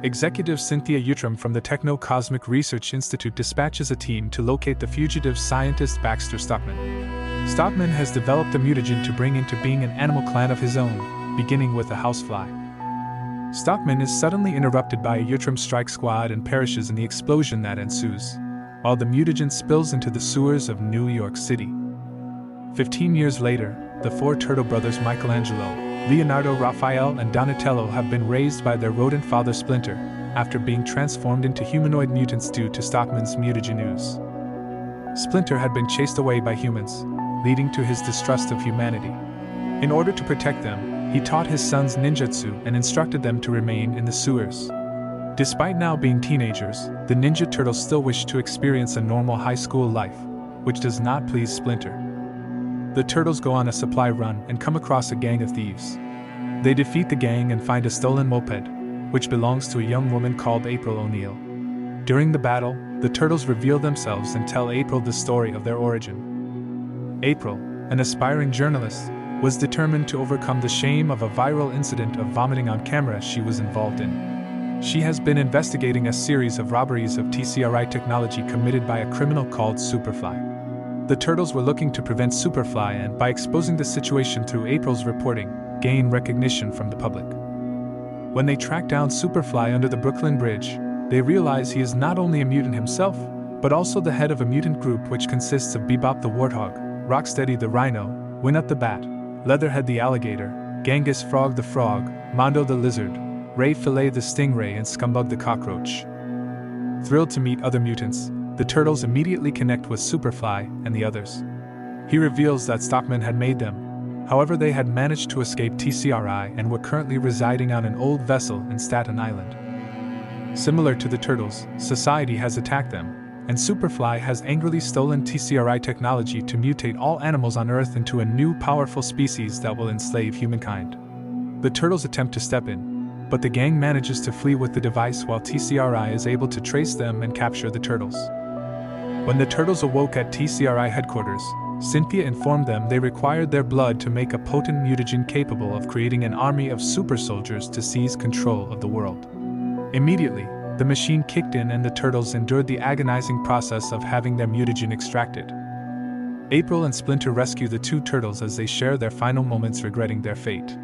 Executive Cynthia Utram from the Techno-Cosmic Research Institute dispatches a team to locate the fugitive scientist Baxter Stockman. Stockman has developed a mutagen to bring into being an animal clan of his own, beginning with a housefly. Stockman is suddenly interrupted by a Utram strike squad and perishes in the explosion that ensues, while the mutagen spills into the sewers of New York City. 15 years later, the four turtle brothers Michelangelo, Leonardo, Raphael, and Donatello have been raised by their rodent father Splinter, after being transformed into humanoid mutants due to Stockman's mutagen ooze. Splinter had been chased away by humans, leading to his distrust of humanity. In order to protect them, he taught his sons ninjutsu and instructed them to remain in the sewers. Despite now being teenagers, the Ninja Turtles still wish to experience a normal high school life, which does not please Splinter. The Turtles go on a supply run and come across a gang of thieves. They defeat the gang and find a stolen moped, which belongs to a young woman called April O'Neil. During the battle, the Turtles reveal themselves and tell April the story of their origin. April, an aspiring journalist, was determined to overcome the shame of a viral incident of vomiting on camera she was involved in. She has been investigating a series of robberies of TCRI technology committed by a criminal called Superfly. The Turtles were looking to prevent Superfly and, by exposing the situation through April's reporting, gain recognition from the public. When they track down Superfly under the Brooklyn Bridge, they realize he is not only a mutant himself, but also the head of a mutant group which consists of Bebop the Warthog, Rocksteady the Rhino, Winnet the Bat, Leatherhead the Alligator, Genghis Frog the Frog, Mondo the Lizard, Ray Fillet the Stingray, and Scumbug the Cockroach. Thrilled to meet other mutants, the Turtles immediately connect with Superfly and the others. He reveals that Stockman had made them. However, they had managed to escape TCRI and were currently residing on an old vessel in Staten Island. Similar to the Turtles, society has attacked them, and Superfly has angrily stolen TCRI technology to mutate all animals on Earth into a new powerful species that will enslave humankind. The Turtles attempt to step in, but the gang manages to flee with the device while TCRI is able to trace them and capture the Turtles. When the Turtles awoke at TCRI headquarters, Cynthia informed them they required their blood to make a potent mutagen capable of creating an army of super soldiers to seize control of the world. Immediately, the machine kicked in and the Turtles endured the agonizing process of having their mutagen extracted. April and Splinter rescue the two Turtles as they share their final moments regretting their fate.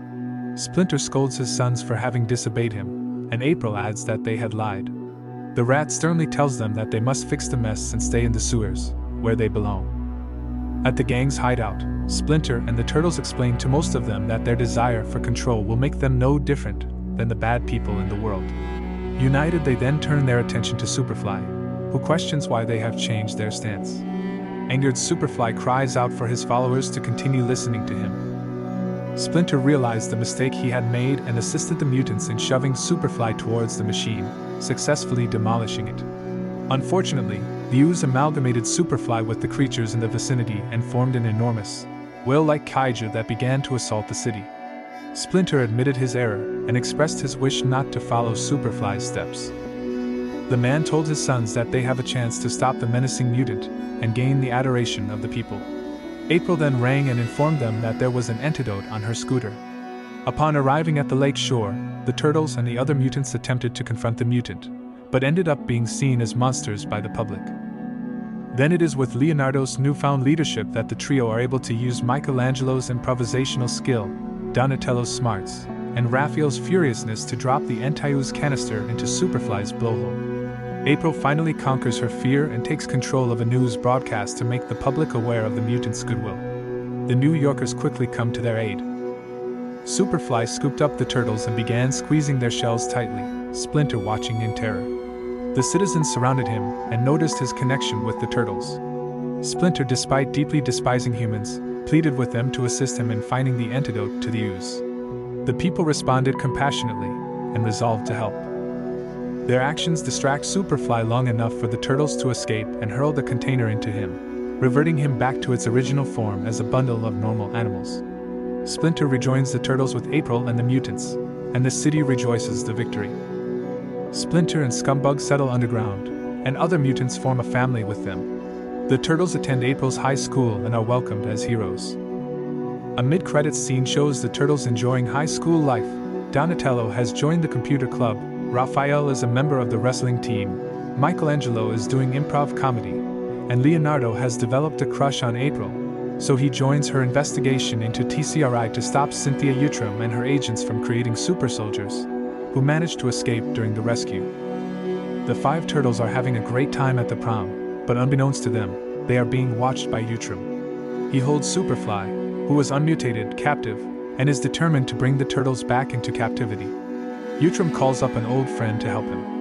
Splinter scolds his sons for having disobeyed him, and April adds that they had lied. The Rat sternly tells them that they must fix the mess and stay in the sewers, where they belong. At the gang's hideout, Splinter and the Turtles explain to most of them that their desire for control will make them no different than the bad people in the world. United, they then turn their attention to Superfly, who questions why they have changed their stance. Angered, Superfly cries out for his followers to continue listening to him. Splinter realized the mistake he had made and assisted the mutants in shoving Superfly towards the machine, successfully demolishing it. Unfortunately, the ooze amalgamated Superfly with the creatures in the vicinity and formed an enormous, whale-like kaiju that began to assault the city. Splinter admitted his error and expressed his wish not to follow Superfly's steps. The man told his sons that they have a chance to stop the menacing mutant and gain the adoration of the people. April then rang and informed them that there was an antidote on her scooter. Upon arriving at the lake shore, the Turtles and the other mutants attempted to confront the mutant, but ended up being seen as monsters by the public. Then it is with Leonardo's newfound leadership that the trio are able to use Michelangelo's improvisational skill, Donatello's smarts, and Raphael's furiousness to drop the anti-ooze canister into Superfly's blowhole. April finally conquers her fear and takes control of a news broadcast to make the public aware of the mutants' goodwill. The New Yorkers quickly come to their aid. Superfly scooped up the Turtles and began squeezing their shells tightly, Splinter watching in terror. The citizens surrounded him and noticed his connection with the Turtles. Splinter, despite deeply despising humans, pleaded with them to assist him in finding the antidote to the ooze. The people responded compassionately and resolved to help. Their actions distract Superfly long enough for the Turtles to escape and hurl the container into him, reverting him back to its original form as a bundle of normal animals. Splinter rejoins the Turtles with April and the mutants, and the city rejoices the victory. Splinter and Scumbug settle underground, and other mutants form a family with them. The Turtles attend April's high school and are welcomed as heroes. A mid-credits scene shows the Turtles enjoying high school life. Donatello has joined the computer club, Raphael is a member of the wrestling team, Michelangelo is doing improv comedy, and Leonardo has developed a crush on April, so he joins her investigation into TCRI to stop Cynthia Utram and her agents from creating super soldiers, who managed to escape during the rescue. The five turtles are having a great time at the prom, but unbeknownst to them, they are being watched by Utram. He holds Superfly, who was unmutated, captive, and is determined to bring the turtles back into captivity. Utram calls up an old friend to help him.